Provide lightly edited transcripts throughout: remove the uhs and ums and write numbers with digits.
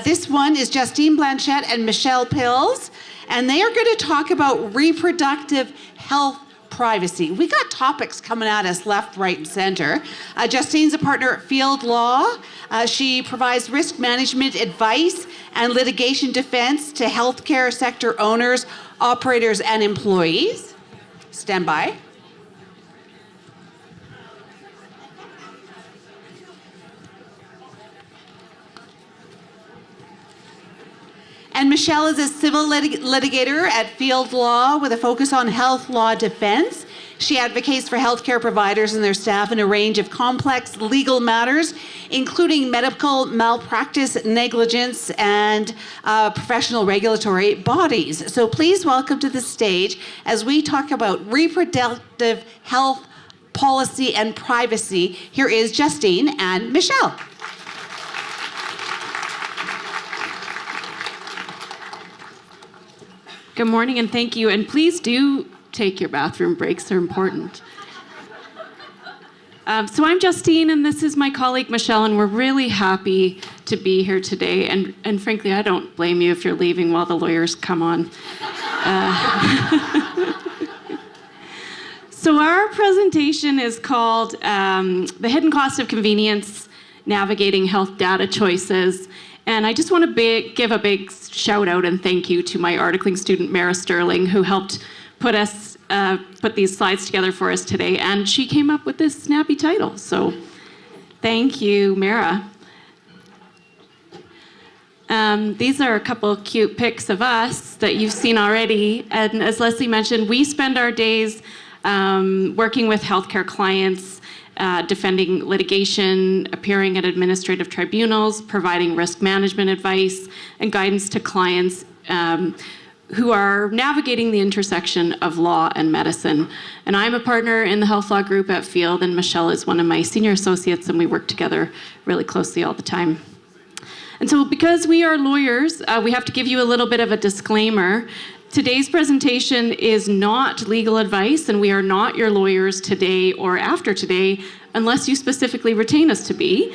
This one is Justine Blanchet and Michelle Pilz, and they are going to talk about reproductive health privacy. We got topics coming at us left, right, and center. Justine's a partner at Field Law. She provides risk management advice and litigation defense to healthcare sector owners, operators, and employees. Stand by. And Michelle is a civil litigator at Field Law with a focus on health law defense. She advocates for healthcare providers and their staff in a range of complex legal matters, including medical malpractice, negligence, and professional regulatory bodies. So please welcome to the stage as we talk about reproductive health policy and privacy. Here is Justine and Michelle. Good morning and thank you. And please do take your bathroom breaks, they're important. So I'm Justine and this is my colleague Michelle, and we're really happy to be here today. And frankly, I don't blame you if you're leaving while the lawyers come on. So our presentation is called The Hidden Cost of Convenience, Navigating Health Data Choices. And I just want to give a big shout out and thank you to my articling student, Mara Sterling, who helped put these slides together for us today. And she came up with this snappy title. So thank you, Mara. These are a couple cute pics of us that you've seen already. And as Leslie mentioned, we spend our days working with healthcare clients, defending litigation, appearing at administrative tribunals, providing risk management advice and guidance to clients who are navigating the intersection of law and medicine. And I'm a partner in the health law group at Field, and Michelle is one of my senior associates, and we work together really closely all the time. And so because we are lawyers, we have to give you a little bit of a disclaimer. Today's presentation is not legal advice, and we are not your lawyers today or after today, unless you specifically retain us to be.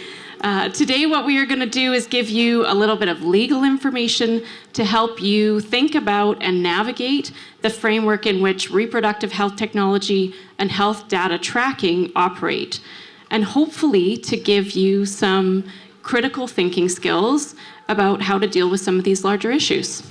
Today, what we are going to do is give you a little bit of legal information to help you think about and navigate the framework in which reproductive health technology and health data tracking operate, and hopefully to give you some critical thinking skills about how to deal with some of these larger issues.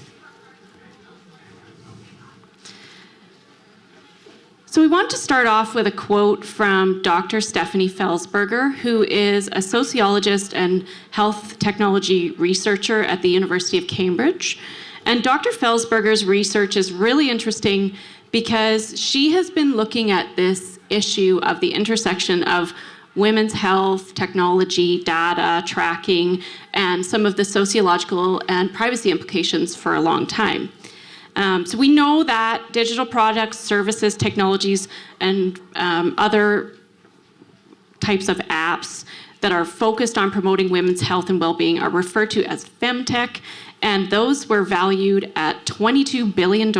So we want to start off with a quote from Dr. Stephanie Felsberger, who is a sociologist and health technology researcher at the University of Cambridge. And Dr. Felsberger's research is really interesting because she has been looking at this issue of the intersection of women's health, technology, data, tracking, and some of the sociological and privacy implications for a long time. So we know that digital products, services, technologies, and other types of apps that are focused on promoting women's health and well-being are referred to as femtech, and those were valued at $22 billion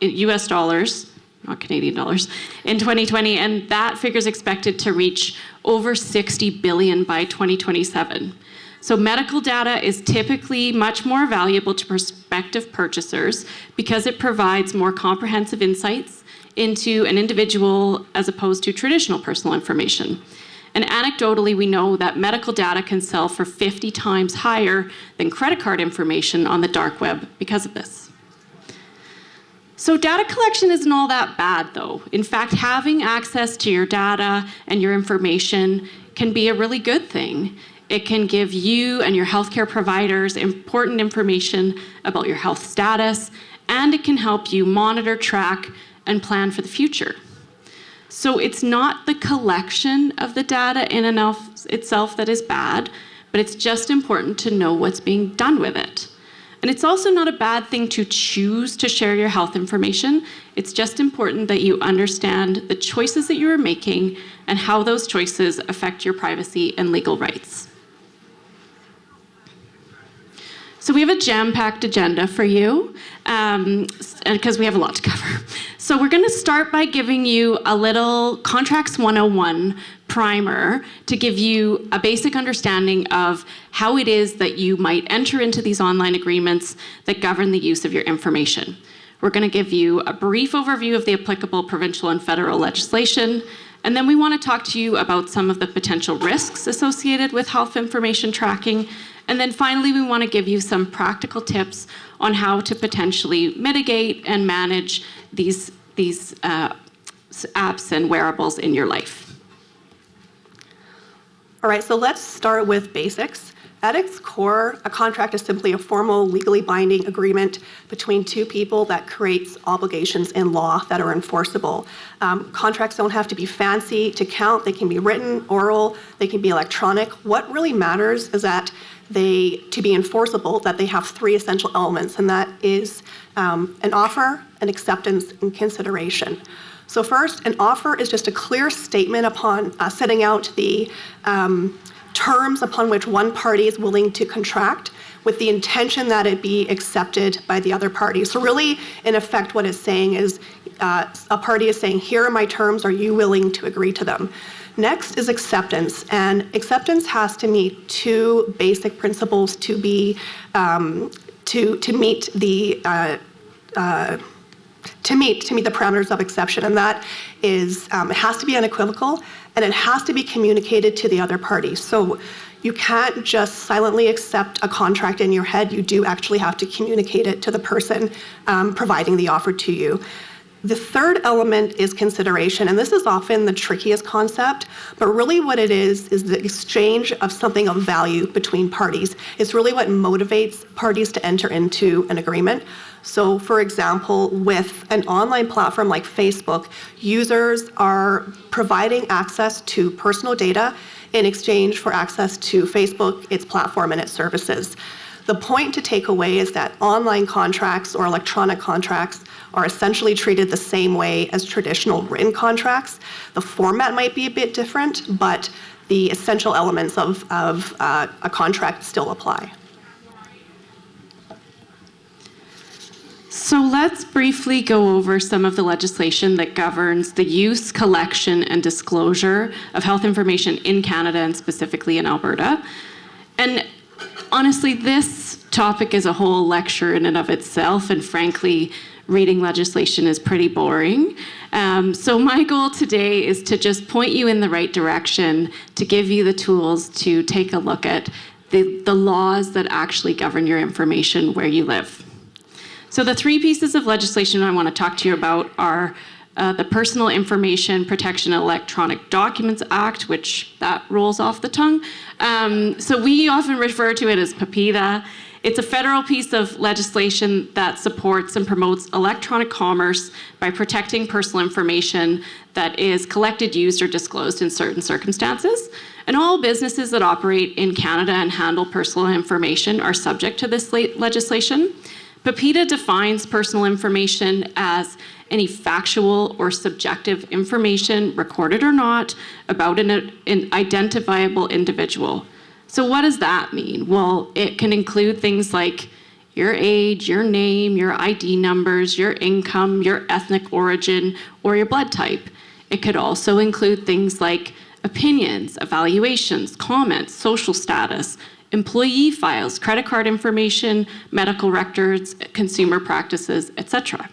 in US dollars, not Canadian dollars, in 2020, and that figure is expected to reach over $60 billion by 2027. So medical data is typically much more valuable to prospective purchasers because it provides more comprehensive insights into an individual as opposed to traditional personal information. And anecdotally, we know that medical data can sell for 50 times higher than credit card information on the dark web because of this. So data collection isn't all that bad, though. In fact, having access to your data and your information can be a really good thing. It can give you and your healthcare providers important information about your health status, and it can help you monitor, track, and plan for the future. So it's not the collection of the data in and of itself that is bad, but it's just important to know what's being done with it. And it's also not a bad thing to choose to share your health information. It's just important that you understand the choices that you are making and how those choices affect your privacy and legal rights. So we have a jam-packed agenda for you, because we have a lot to cover. So we're going to start by giving you a little Contracts 101 primer to give you a basic understanding of how it is that you might enter into these online agreements that govern the use of your information. We're going to give you a brief overview of the applicable provincial and federal legislation, and then we want to talk to you about some of the potential risks associated with health information tracking. And then finally, we want to give you some practical tips on how to potentially mitigate and manage these apps and wearables in your life. All right, so let's start with basics. At its core, a contract is simply a formal, legally binding agreement between two people that creates obligations in law that are enforceable. Contracts don't have to be fancy to count. They can be written, oral, they can be electronic. What really matters is that to be enforceable, that they have three essential elements, and that is an offer, an acceptance, and consideration. So first, an offer is just a clear statement upon setting out the terms upon which one party is willing to contract with the intention that it be accepted by the other party. So really, in effect, what it's saying is a party is saying, here are my terms, are you willing to agree to them? Next is acceptance, and acceptance has to meet two basic principles to meet the parameters of exception, and that is it has to be unequivocal and it has to be communicated to the other party. So you can't just silently accept a contract in your head. You do actually have to communicate it to the person providing the offer to you. The third element is consideration, and this is often the trickiest concept, but really what it is the exchange of something of value between parties. It's really what motivates parties to enter into an agreement. So for example, with an online platform like Facebook, users are providing access to personal data in exchange for access to Facebook, its platform, and its services. The point to take away is that online contracts or electronic contracts are essentially treated the same way as traditional written contracts. The format might be a bit different, but the essential elements of a contract still apply. So let's briefly go over some of the legislation that governs the use, collection, and disclosure of health information in Canada and specifically in Alberta. And honestly, this topic is a whole lecture in and of itself, and frankly, reading legislation is pretty boring. So my goal today is to just point you in the right direction, to give you the tools to take a look at the laws that actually govern your information where you live. So the three pieces of legislation I want to talk to you about are the Personal Information Protection and Electronic Documents Act, which that rolls off the tongue. So we often refer to it as PIPEDA. It's a federal piece of legislation that supports and promotes electronic commerce by protecting personal information that is collected, used, or disclosed in certain circumstances. And all businesses that operate in Canada and handle personal information are subject to this legislation. PIPEDA defines personal information as any factual or subjective information, recorded or not, about an identifiable individual. So what does that mean? Well, it can include things like your age, your name, your ID numbers, your income, your ethnic origin, or your blood type. It could also include things like opinions, evaluations, comments, social status, employee files, credit card information, medical records, consumer practices, etc.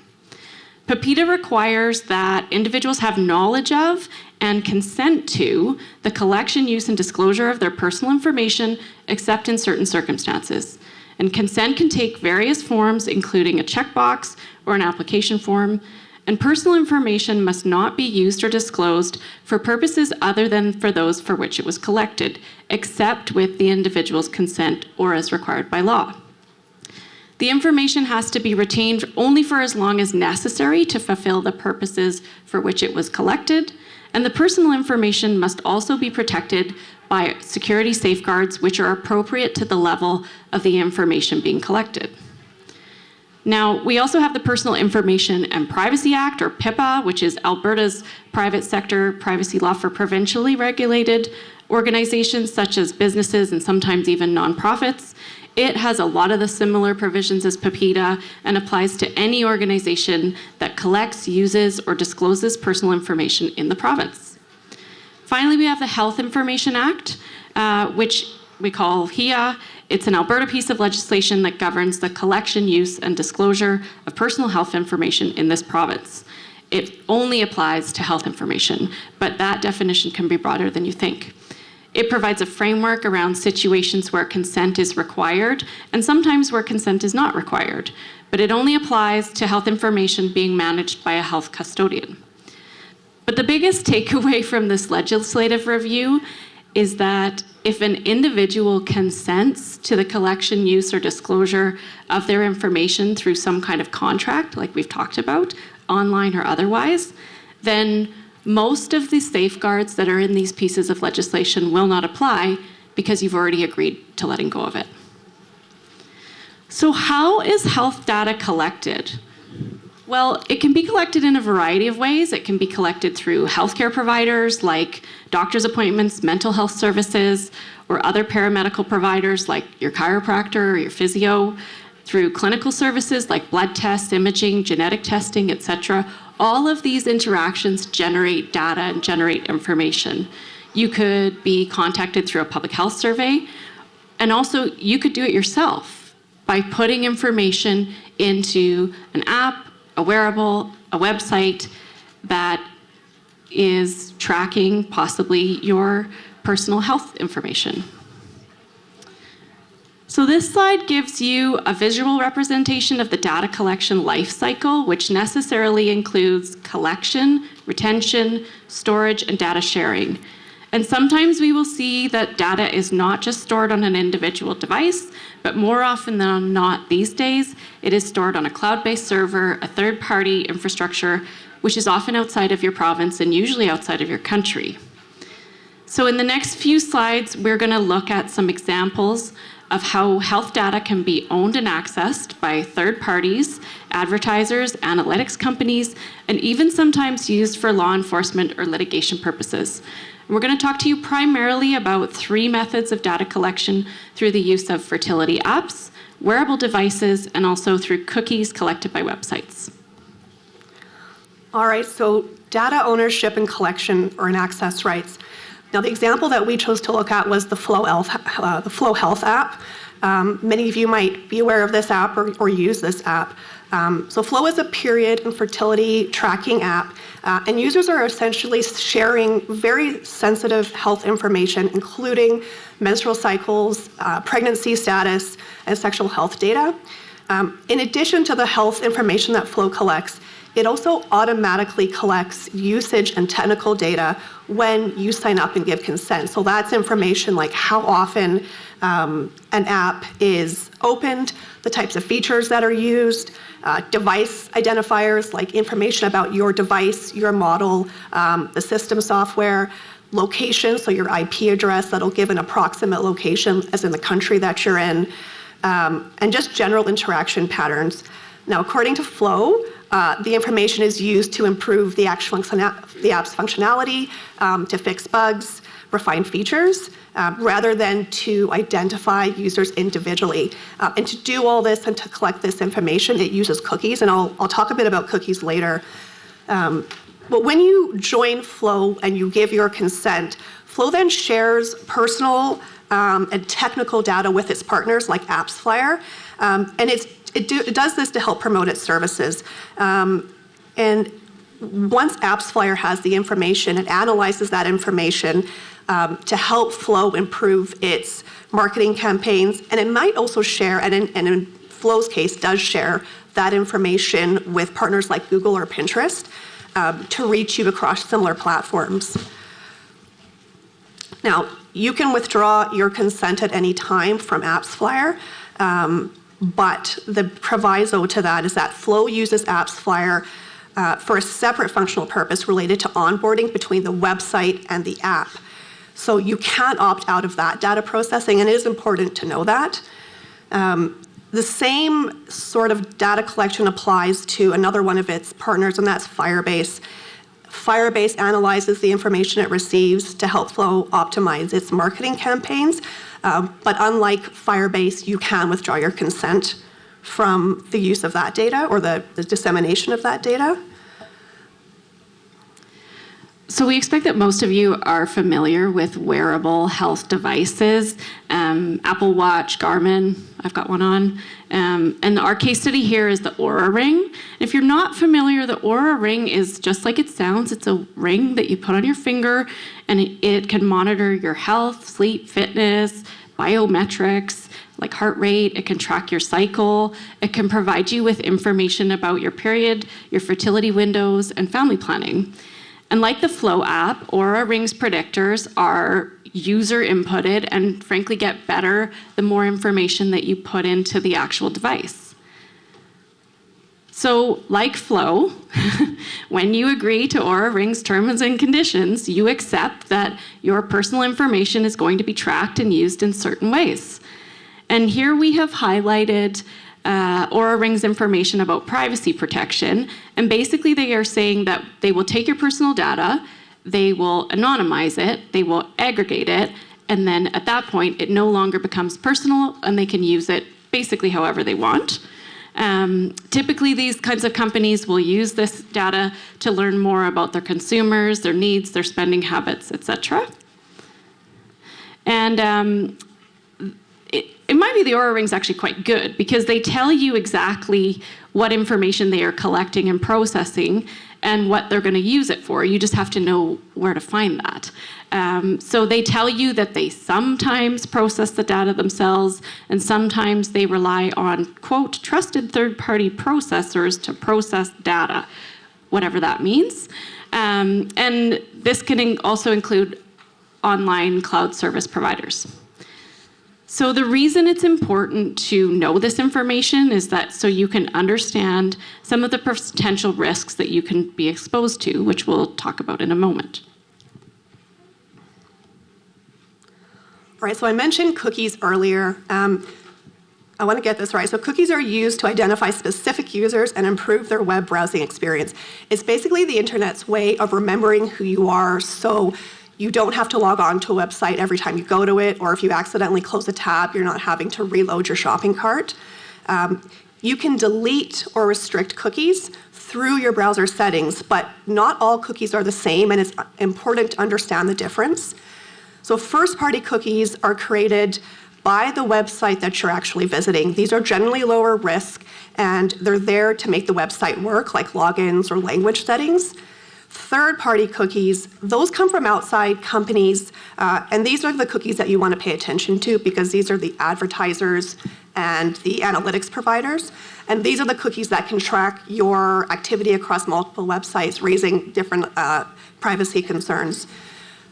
PIPEDA requires that individuals have knowledge of and consent to the collection, use, and disclosure of their personal information, except in certain circumstances. And consent can take various forms, including a checkbox or an application form. And personal information must not be used or disclosed for purposes other than for those for which it was collected, except with the individual's consent or as required by law. The information has to be retained only for as long as necessary to fulfill the purposes for which it was collected, and the personal information must also be protected by security safeguards which are appropriate to the level of the information being collected. Now, we also have the Personal Information and Privacy Act, or PIPA, which is Alberta's private sector privacy law for provincially regulated organizations such as businesses and sometimes even nonprofits. It has a lot of the similar provisions as PIPEDA and applies to any organization that collects, uses, or discloses personal information in the province. Finally, we have the Health Information Act, which we call HIA. It's an Alberta piece of legislation that governs the collection, use, and disclosure of personal health information in this province. It only applies to health information, but that definition can be broader than you think. It provides a framework around situations where consent is required and sometimes where consent is not required, but it only applies to health information being managed by a health custodian. But the biggest takeaway from this legislative review is that if an individual consents to the collection, use, or disclosure of their information through some kind of contract, like we've talked about, online or otherwise, then most of the safeguards that are in these pieces of legislation will not apply because you've already agreed to letting go of it. So how is health data collected? Well, it can be collected in a variety of ways. It can be collected through healthcare providers like doctor's appointments, mental health services, or other paramedical providers like your chiropractor or your physio, through clinical services like blood tests, imaging, genetic testing, etc. All of these interactions generate data and generate information. You could be contacted through a public health survey, and also you could do it yourself by putting information into an app, a wearable, a website that is tracking possibly your personal health information. So this slide gives you a visual representation of the data collection life cycle, which necessarily includes collection, retention, storage, and data sharing. And sometimes we will see that data is not just stored on an individual device, but more often than not these days, it is stored on a cloud-based server, a third-party infrastructure, which is often outside of your province and usually outside of your country. So in the next few slides, we're going to look at some examples of how health data can be owned and accessed by third parties, advertisers, analytics companies, and even sometimes used for law enforcement or litigation purposes. We're going to talk to you primarily about 3 methods of data collection through the use of fertility apps, wearable devices, and also through cookies collected by websites. All right, so data ownership and collection or and access rights. Now, the example that we chose to look at was the Flow Health app. Many of you might be aware of this app or use this app. So Flow is a period and fertility tracking app, and users are essentially sharing very sensitive health information, including menstrual cycles, pregnancy status, and sexual health data. In addition to the health information that Flow collects, it also automatically collects usage and technical data when you sign up and give consent. So that's information like how often an app is opened, the types of features that are used, device identifiers like information about your device, your model, the system software, location, so your IP address that'll give an approximate location as in the country that you're in, and just general interaction patterns. Now, according to Flow, the information is used to improve the app's functionality, to fix bugs, refine features, rather than to identify users individually. And to do all this and to collect this information, it uses cookies, and I'll talk a bit about cookies later. But when you join Flow and you give your consent, Flow then shares personal and technical data with its partners like AppsFlyer, and it does this to help promote its services. And once AppsFlyer has the information, it analyzes that information to help Flow improve its marketing campaigns. And it might also share, and in Flow's case, does share that information with partners like Google or Pinterest to reach you across similar platforms. Now, you can withdraw your consent at any time from AppsFlyer, but the proviso to that is that Flow uses AppsFlyer for a separate functional purpose related to onboarding between the website and the app. So you can't opt out of that data processing, and it is important to know that. The same sort of data collection applies to another one of its partners, and that's Firebase. Firebase analyzes the information it receives to help Flow optimize its marketing campaigns. But unlike Firebase, you can withdraw your consent from the use of that data or the dissemination of that data. So we expect that most of you are familiar with wearable health devices, Apple Watch, Garmin, I've got one on. And our case study here is the Oura Ring. If you're not familiar, the Oura Ring is just like it sounds. It's a ring that you put on your finger, and it can monitor your health, sleep, fitness, biometrics, like heart rate. It can track your cycle. It can provide you with information about your period, your fertility windows, and family planning. And like the Flow app, Oura Ring's predictors are user inputted and frankly get better the more information that you put into the actual device. So like Flow, when you agree to Oura Ring's terms and conditions, you accept that your personal information is going to be tracked and used in certain ways. And here we have highlighted Oura Ring's information about privacy protection. And basically they are saying that they will take your personal data, they will anonymize it, they will aggregate it, and then at that point it no longer becomes personal and they can use it basically however they want. Typically these kinds of companies will use this data to learn more about their consumers, their needs, their spending habits, etc. And it might be the Oura Ring's actually quite good because they tell you exactly what information they are collecting and processing and what they're going to use it for. You just have to know where to find that. So they tell you that they sometimes process the data themselves and sometimes they rely on, quote, trusted third-party processors to process data, whatever that means. And this can also include online cloud service providers. So the reason it's important to know this information is that so you can understand some of the potential risks that you can be exposed to, which we'll talk about in a moment. All right, so I mentioned cookies earlier. I want to get this right. So cookies are used to identify specific users and improve their web browsing experience. It's basically the internet's way of remembering who you are, so you don't have to log on to a website every time you go to it, or if you accidentally close a tab, you're not having to reload your shopping cart. You can delete or restrict cookies through your browser settings, but not all cookies are the same, and it's important to understand the difference. So first-party cookies are created by the website that you're actually visiting. These are generally lower risk, and they're there to make the website work, like logins or language settings. Third-party cookies, those come from outside companies, and these are the cookies that you want to pay attention to because these are the advertisers and the analytics providers. And these are the cookies that can track your activity across multiple websites, raising different privacy concerns.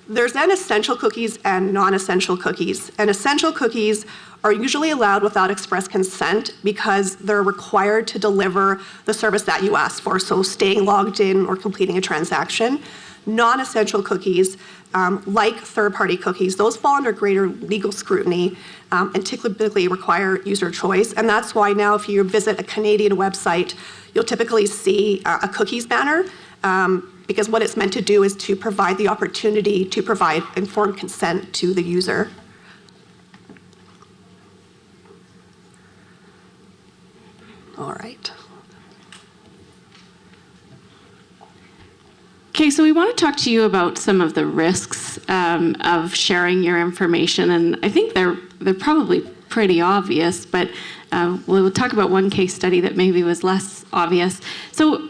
There's then essential cookies and non-essential cookies. And essential cookies are usually allowed without express consent because they're required to deliver the service that you asked for, so staying logged in or completing a transaction. Non-essential cookies, like third-party cookies, those fall under greater legal scrutiny and typically require user choice. And that's why now if you visit a Canadian website, you'll typically see a cookies banner because what it's meant to do is to provide the opportunity to provide informed consent to the user. All right. Okay, so we want to talk to you about some of the risks of sharing your information, and I think they're probably pretty obvious, but we'll talk about one case study that maybe was less obvious. So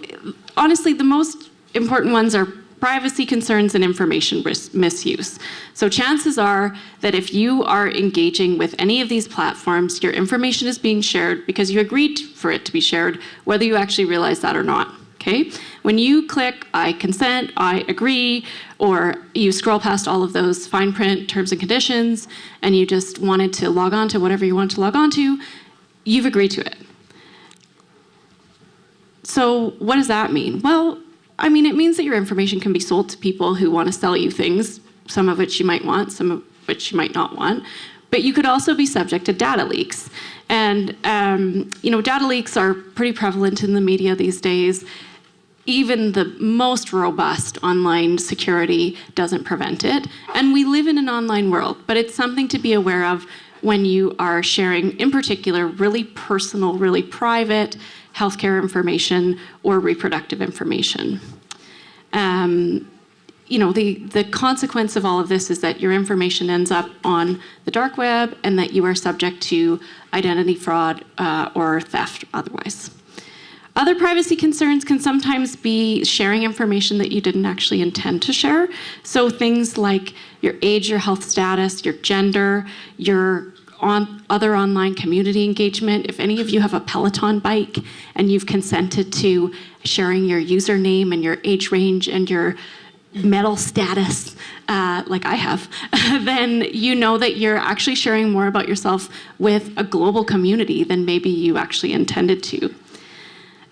honestly, the most important ones are privacy concerns and information misuse. So chances are that if you are engaging with any of these platforms, your information is being shared because you agreed for it to be shared, whether you actually realize that or not. Okay? When you click, I consent, I agree, or you scroll past all of those fine print terms and conditions, and you just wanted to log on to whatever you want to log on to, you've agreed to it. So what does that mean? Well, I mean, it means that your information can be sold to people who want to sell you things, some of which you might want, some of which you might not want. But you could also be subject to data leaks. And, data leaks are pretty prevalent in the media these days. Even the most robust online security doesn't prevent it. And we live in an online world, but it's something to be aware of when you are sharing, in particular, really personal, really private healthcare information or reproductive information. the consequence of all of this is that your information ends up on the dark web and that you are subject to identity fraud or theft otherwise. Other privacy concerns can sometimes be sharing information that you didn't actually intend to share. So things like your age, your health status, your gender, your other online community engagement. If any of you have a Peloton bike and you've consented to sharing your username and your age range and your medal status, like I have, then you know that you're actually sharing more about yourself with a global community than maybe you actually intended to.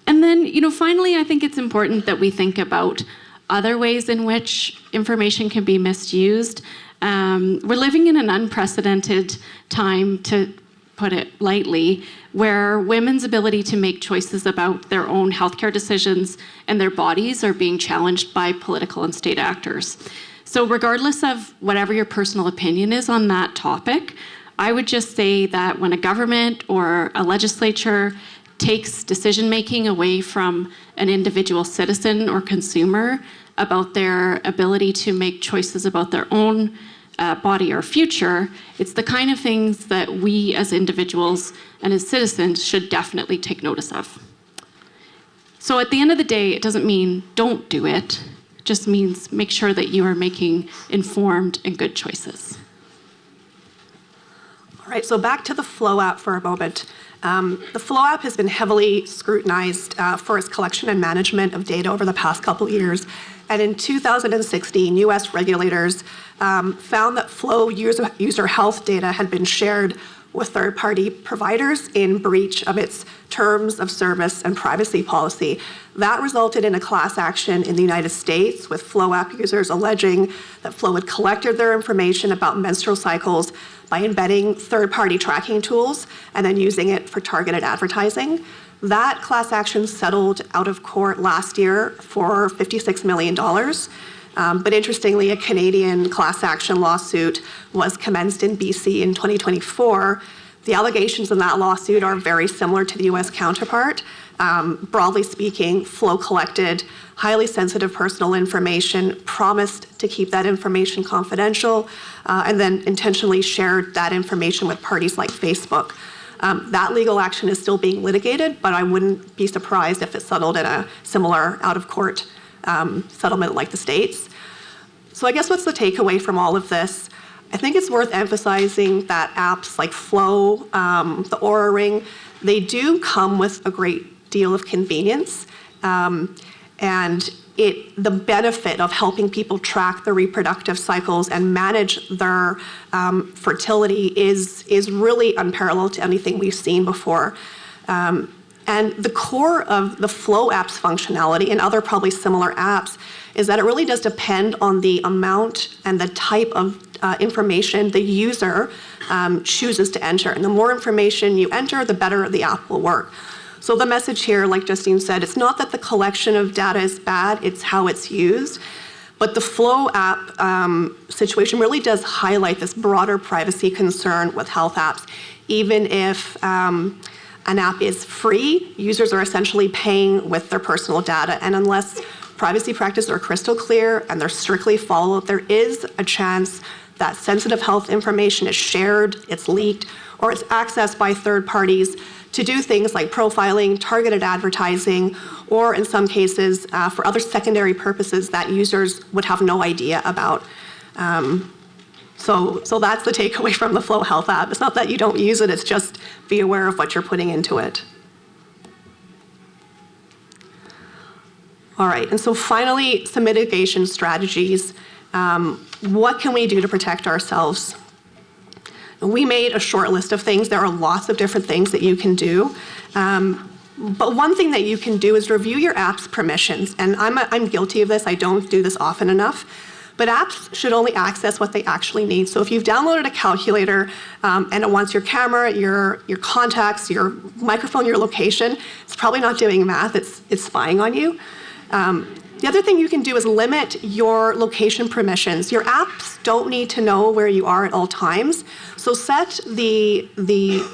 And then, finally, I think it's important that we think about other ways in which information can be misused. We're living in an unprecedented time, to put it lightly, where women's ability to make choices about their own healthcare decisions and their bodies are being challenged by political and state actors. So regardless of whatever your personal opinion is on that topic, I would just say that when a government or a legislature takes decision-making away from an individual citizen or consumer about their ability to make choices about their own body or future, it's the kind of things that we as individuals and as citizens should definitely take notice of. So at the end of the day, it doesn't mean don't do it. It just means make sure that you are making informed and good choices. All right, so back to the Flow app for a moment. The Flow app has been heavily scrutinized for its collection and management of data over the past couple of years. And in 2016, US regulators found that Flow user health data had been shared with third-party providers in breach of its terms of service and privacy policy. That resulted in a class action in the United States, with Flow app users alleging that Flow had collected their information about menstrual cycles by embedding third-party tracking tools and then using it for targeted advertising. That class action settled out of court last year for $56 million. But interestingly, a Canadian class action lawsuit was commenced in BC in 2024. The allegations in that lawsuit are very similar to the US counterpart. Broadly speaking, Flow collected highly sensitive personal information, promised to keep that information confidential, and then intentionally shared that information with parties like Facebook. That legal action is still being litigated, but I wouldn't be surprised if it settled in a similar out-of-court settlement like the States. So I guess what's the takeaway from all of this? I think it's worth emphasizing that apps like Flow, the Oura Ring, they do come with a great deal of convenience. And the benefit of helping people track their reproductive cycles and manage their fertility is really unparalleled to anything we've seen before. And the core of the Flow app's functionality and other probably similar apps is that it really does depend on the amount and the type of information the user chooses to enter. And the more information you enter, the better the app will work. So the message here, like Justine said, it's not that the collection of data is bad, it's how it's used. But the Flow app situation really does highlight this broader privacy concern with health apps. Even if an app is free, users are essentially paying with their personal data. And unless privacy practices are crystal clear and they're strictly followed, there is a chance that sensitive health information is shared, it's leaked, or it's accessed by third parties to do things like profiling, targeted advertising, or in some cases for other secondary purposes that users would have no idea about. So that's the takeaway from the Flow Health app. It's not that you don't use it, it's just be aware of what you're putting into it. All right, and so finally, some mitigation strategies. What can we do to protect ourselves? We made a short list of things. There are lots of different things that you can do. But one thing that you can do is review your app's permissions. And I'm guilty of this. I don't do this often enough. But apps should only access what they actually need. So if you've downloaded a calculator and it wants your camera, your contacts, your microphone, your location, it's probably not doing math. It's spying on you. The other thing you can do is limit your location permissions. Your apps don't need to know where you are at all times. So set the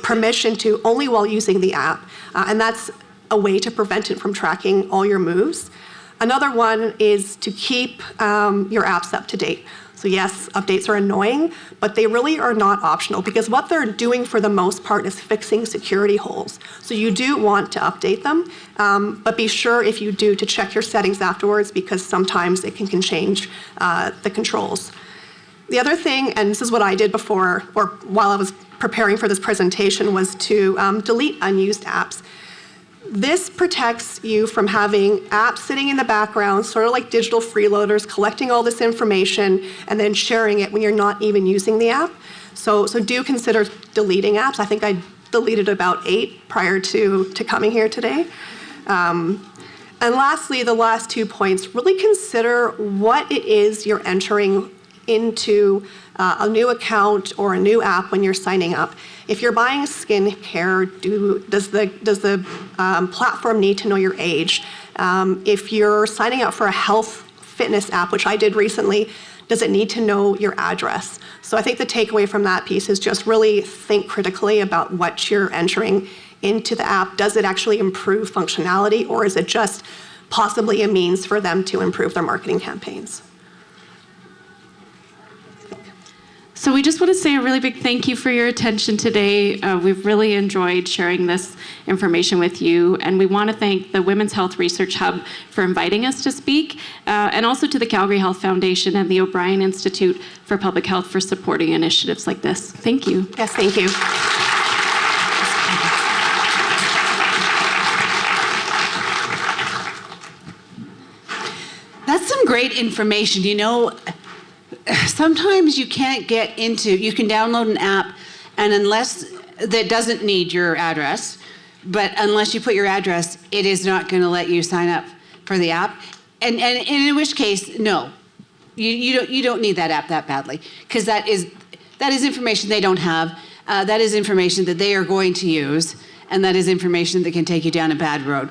permission to only while using the app. And that's a way to prevent it from tracking all your moves. Another one is to keep your apps up to date. So yes, updates are annoying, but they really are not optional because what they're doing for the most part is fixing security holes. So you do want to update them, but be sure if you do to check your settings afterwards because sometimes it can change the controls. The other thing, and this is what I did before, or while I was preparing for this presentation, was to delete unused apps. This protects you from having apps sitting in the background, sort of like digital freeloaders, collecting all this information and then sharing it when you're not even using the app. So do consider deleting apps. I think I deleted about 8 prior to coming here today. And lastly, the last 2 points, really consider what it is you're entering into a new account or a new app when you're signing up. If you're buying skincare, does the platform need to know your age? If you're signing up for a health fitness app, which I did recently, does it need to know your address? So I think the takeaway from that piece is just really think critically about what you're entering into the app. Does it actually improve functionality, or is it just possibly a means for them to improve their marketing campaigns? So we just want to say a really big thank you for your attention today. We've really enjoyed sharing this information with you, and we want to thank the Women's Health Research Hub for inviting us to speak, and also to the Calgary Health Foundation and the O'Brien Institute for Public Health for supporting initiatives like this. Thank you. Yes, thank you. That's some great information. You know, sometimes you can't get into, you can download an app, and unless, that doesn't need your address, but unless you put your address, it is not going to let you sign up for the app. And in which case, no, you don't need that app that badly, because that is information they don't have. That is information that they are going to use, and that is information that can take you down a bad road.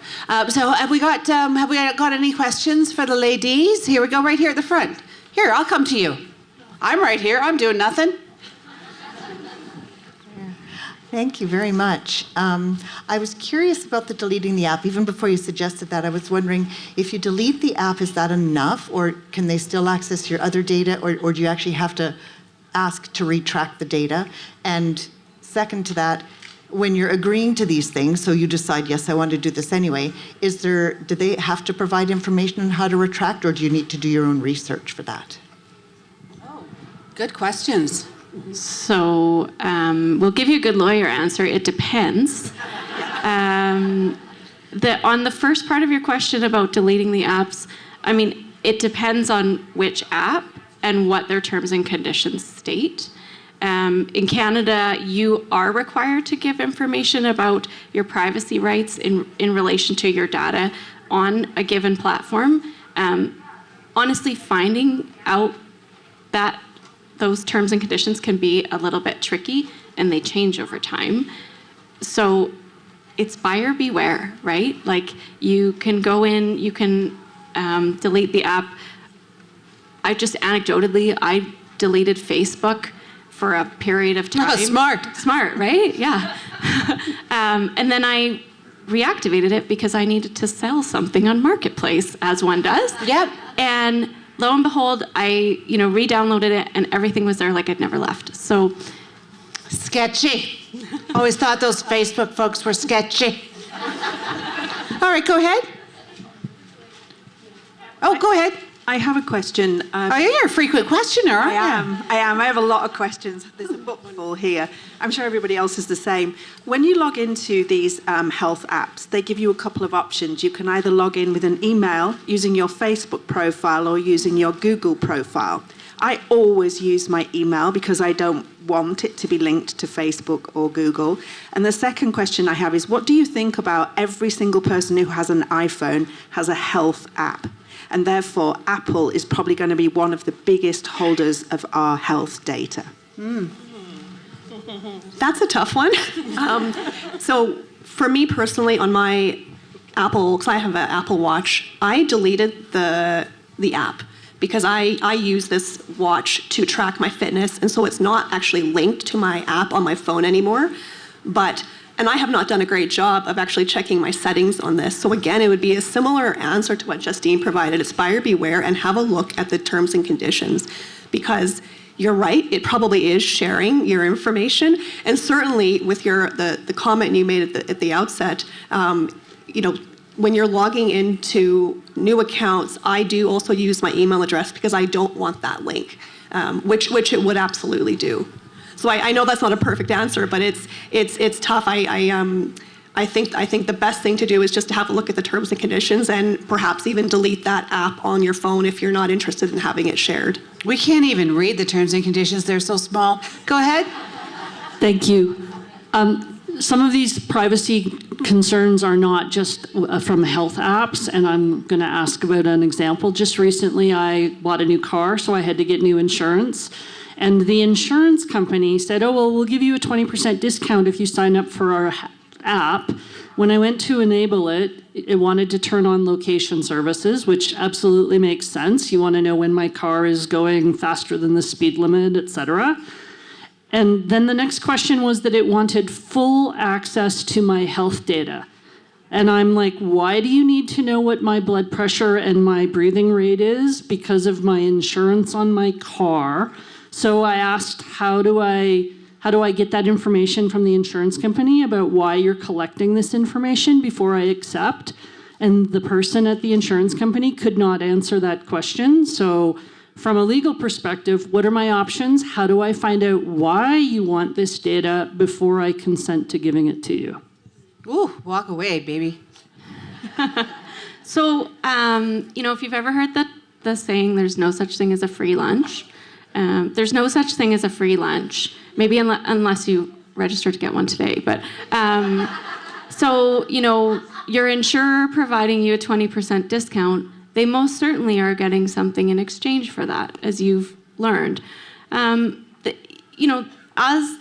So have we got any questions for the ladies? Here we go, right here at the front. Here, I'll come to you. I'm right here. I'm doing nothing. Thank you very much. I was curious about the deleting the app. Even before you suggested that, I was wondering if you delete the app, is that enough, or can they still access your other data, or do you actually have to ask to retract the data? And second to that, when you're agreeing to these things, so you decide, yes, I want to do this anyway, do they have to provide information on how to retract, or do you need to do your own research for that? Oh, good questions. So we'll give you a good lawyer answer. It depends. On the first part of your question about deleting the apps, I mean, it depends on which app and what their terms and conditions state. In Canada, you are required to give information about your privacy rights in relation to your data on a given platform. Honestly, finding out that those terms and conditions can be a little bit tricky, and they change over time. So it's buyer beware, right? Like, you can go in, you can delete the app. I deleted Facebook for a period of time. Oh, smart, right? Yeah. And then I reactivated it because I needed to sell something on Marketplace, as one does. Yep. And lo and behold, I re-downloaded it, and everything was there like I'd never left. So sketchy. Always thought those Facebook folks were sketchy. All right, go ahead. Oh, go ahead. I have a question. You're a frequent questioner, aren't you? I am. I have a lot of questions. There's a book full here. I'm sure everybody else is the same. When you log into these health apps, they give you a couple of options. You can either log in with an email using your Facebook profile or using your Google profile. I always use my email because I don't want it to be linked to Facebook or Google. And the second question I have is, what do you think about every single person who has an iPhone has a health app? And therefore, Apple is probably going to be one of the biggest holders of our health data. That's a tough one. So for me personally, on my Apple, because I have an Apple Watch, I deleted the app because I use this watch to track my fitness, and so it's not actually linked to my app on my phone anymore. But And I have not done a great job of actually checking my settings on this. So again, it would be a similar answer to what Justine provided. It's buyer beware and have a look at the terms and conditions, because you're right, it probably is sharing your information. And certainly with the comment you made at the outset, when you're logging into new accounts, I do also use my email address because I don't want that link, which it would absolutely do. So I know that's not a perfect answer, but it's tough. I think the best thing to do is just to have a look at the terms and conditions and perhaps even delete that app on your phone if you're not interested in having it shared. We can't even read the terms and conditions. They're so small. Go ahead. Thank you. Some of these privacy concerns are not just from health apps, and I'm going to ask about an example. Just recently, I bought a new car, so I had to get new insurance. And the insurance company said, oh, well, we'll give you a 20% discount if you sign up for our app. When I went to enable it, it wanted to turn on location services, which absolutely makes sense. You want to know when my car is going faster than the speed limit, et cetera. And then the next question was that it wanted full access to my health data. And I'm like, why do you need to know what my blood pressure and my breathing rate is? Because of my insurance on my car. So I asked, how do I get that information from the insurance company about why you're collecting this information before I accept? And the person at the insurance company could not answer that question. So from a legal perspective, what are my options? How do I find out why you want this data before I consent to giving it to you? Ooh, walk away, baby. So, if you've ever heard the saying, there's no such thing as a free lunch. There's no such thing as a free lunch, maybe unless you register to get one today. But your insurer providing you a 20% discount, they most certainly are getting something in exchange for that, as you've learned. As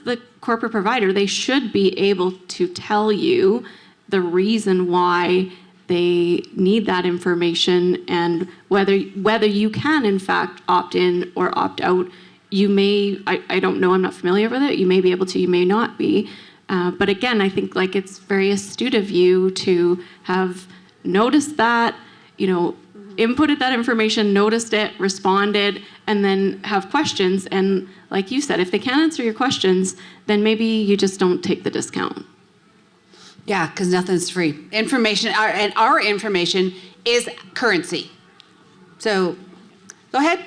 the corporate provider, they should be able to tell you the reason why they need that information and whether you can, in fact, opt in or opt out. You may, I don't know, I'm not familiar with it. You may be able to, you may not be. But again, I think it's very astute of you to have noticed that, inputted that information, noticed it, responded, and then have questions. And like you said, if they can't answer your questions, then maybe you just don't take the discount. Yeah, because nothing's free. Our information is currency. So, go ahead.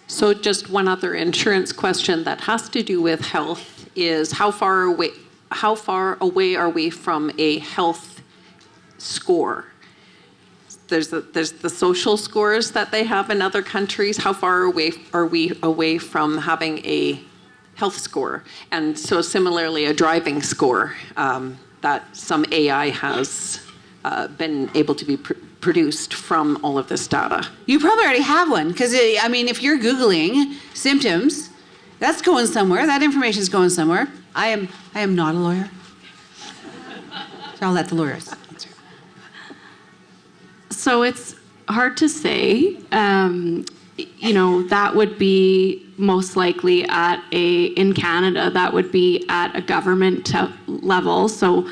So just one other insurance question that has to do with health is how far away are we from a health score? There's the social scores that they have in other countries. How far away are we away from having a health score? And so similarly, a driving score that some AI has been able to be produced from all of this data. You probably already have one, because if you're Googling symptoms, that's going somewhere. That information is going somewhere. I am not a lawyer, so I'll let the lawyers answer. So it's hard to say. That would be most likely in Canada, that would be at a government level. So,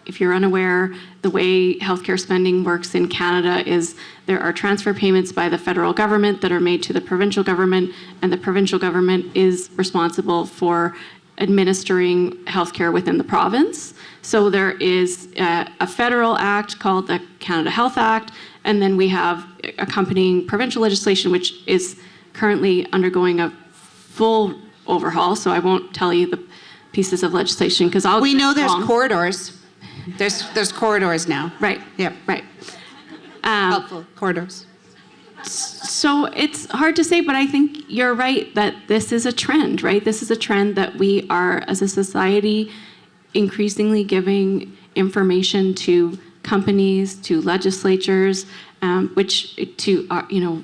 if you're unaware, the way healthcare spending works in Canada is there are transfer payments by the federal government that are made to the provincial government, and the provincial government is responsible for administering healthcare within the province. So there is a federal act called the Canada Health Act, and then we have accompanying provincial legislation, which is currently undergoing a full overhaul. So I won't tell you the pieces of legislation because We know there's corridors. There's corridors now. Right. Yep. Right. Helpful corridors. So it's hard to say, but I think you're right that this is a trend, right? This is a trend that we are, as a society, increasingly giving information to companies, to legislatures, to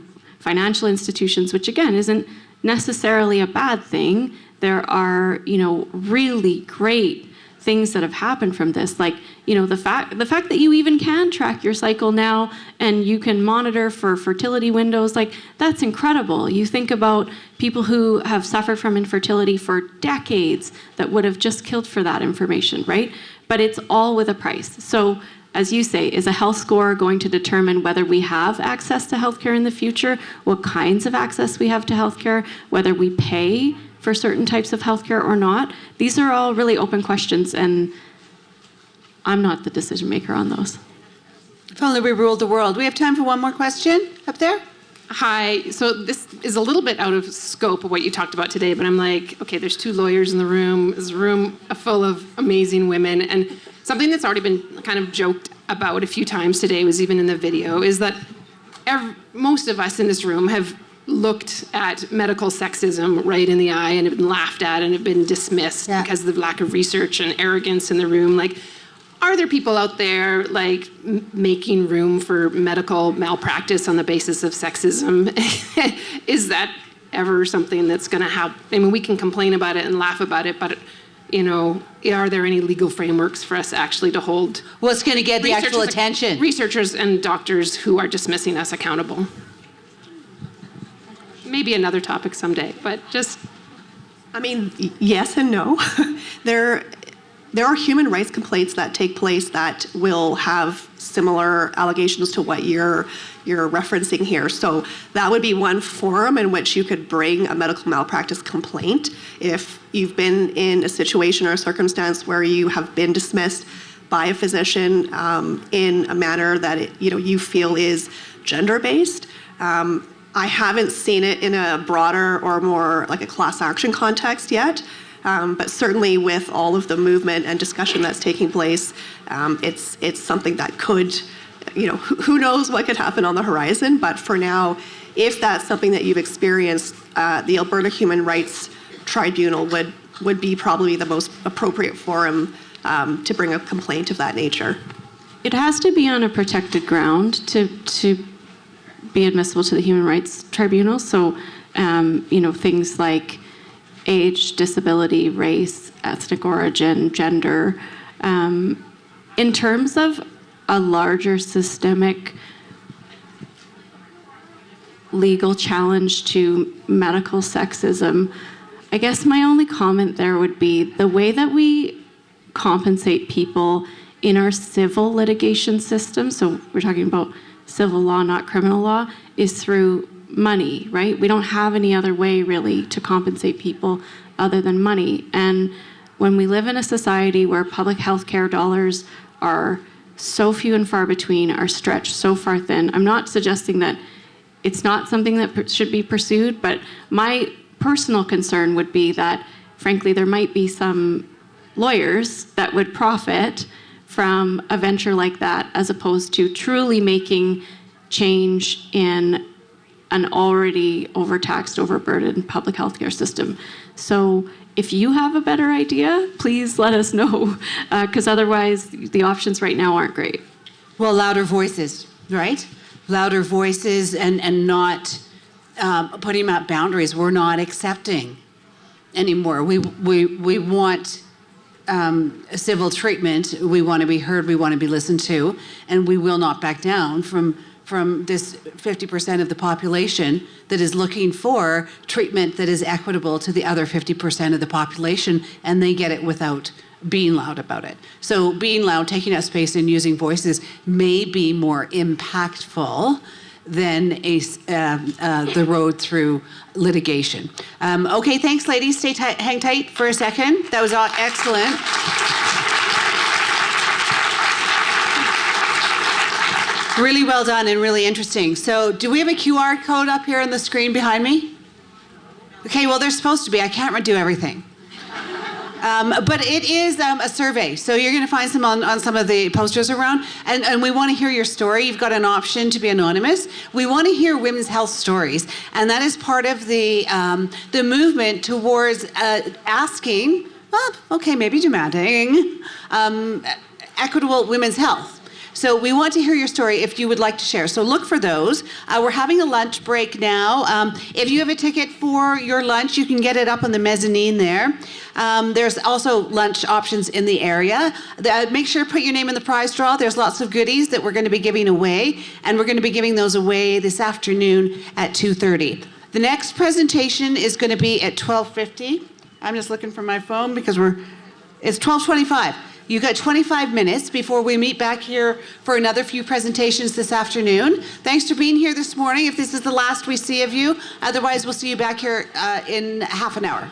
financial institutions, which again isn't necessarily a bad thing. There are really great things that have happened from this, like, the fact that you even can track your cycle now and you can monitor for fertility windows, like, that's incredible. You think about people who have suffered from infertility for decades that would have just killed for that information, right? But it's all with a price. So, as you say, is a health score going to determine whether we have access to healthcare in the future, what kinds of access we have to healthcare, whether we pay for certain types of healthcare or not? These are all really open questions, and I'm not the decision maker on those. If only we ruled the world. We have time for one more question up there. Hi. So this is a little bit out of scope of what you talked about today, but I'm like, okay, there's 2 lawyers in the room. There's a room full of amazing women. And something that's already been kind of joked about a few times today, was even in the video, is that most of us in this room have looked at medical sexism right in the eye and have been laughed at and have been dismissed because of the lack of research and arrogance in the room. Like, are there people out there like making room for medical malpractice on the basis of sexism? Is that ever something that's going to happen? I mean, we can complain about it and laugh about it, but are there any legal frameworks for us actually to hold what's going to get the actual attention? Researchers and doctors who are dismissing us accountable. Maybe another topic someday, but just... I mean, yes and no. There are human rights complaints that take place that will have similar allegations to what you're referencing here. So that would be one forum in which you could bring a medical malpractice complaint if you've been in a situation or a circumstance where you have been dismissed by a physician in a manner that you feel is gender-based. I haven't seen it in a broader or more like a class action context yet. But certainly with all of the movement and discussion that's taking place, it's something that could, who knows what could happen on the horizon. But for now, if that's something that you've experienced, the Alberta Human Rights Tribunal would be probably the most appropriate forum to bring a complaint of that nature. It has to be on a protected ground to be admissible to the Human Rights Tribunal. So, things like age, disability, race, ethnic origin, gender. In terms of a larger systemic legal challenge to medical sexism, I guess my only comment there would be the way that we compensate people in our civil litigation system, so we're talking about civil law, not criminal law, is through money, right? We don't have any other way really to compensate people other than money. And when we live in a society where public health care dollars are so few and far between, are stretched so far thin, I'm not suggesting that it's not something that should be pursued, but my personal concern would be that, frankly, there might be some lawyers that would profit from a venture like that as opposed to truly making change in an already overtaxed, overburdened public healthcare system. So if you have a better idea, please let us know, because otherwise the options right now aren't great. Well, louder voices, right? Louder voices and not putting up boundaries. We're not accepting anymore. We want civil treatment. We want to be heard. We want to be listened to, and we will not back down from this 50% of the population that is looking for treatment that is equitable to the other 50% of the population, and they get it without being loud about it. So being loud, taking up space, and using voices may be more impactful than the road through litigation. Okay, thanks, ladies. Hang tight for a second. That was all excellent. Really well done and really interesting. So do we have a QR code up here on the screen behind me? Okay, well, there's supposed to be. I can't do everything. But it is a survey. So you're going to find some on some of the posters around. And we want to hear your story. You've got an option to be anonymous. We want to hear women's health stories. And that is part of the movement towards asking, maybe demanding, equitable women's health. So we want to hear your story if you would like to share. So look for those. We're having a lunch break now. If you have a ticket for your lunch, you can get it up on the mezzanine there. There's also lunch options in the area. Make sure to put your name in the prize draw. There's lots of goodies that we're going to be giving away, and we're going to be giving those away this afternoon at 2:30. The next presentation is going to be at 12:50. I'm just looking for my phone because it's 12:25. You've got 25 minutes before we meet back here for another few presentations this afternoon. Thanks for being here this morning. If this is the last we see of you, otherwise we'll see you back here in half an hour.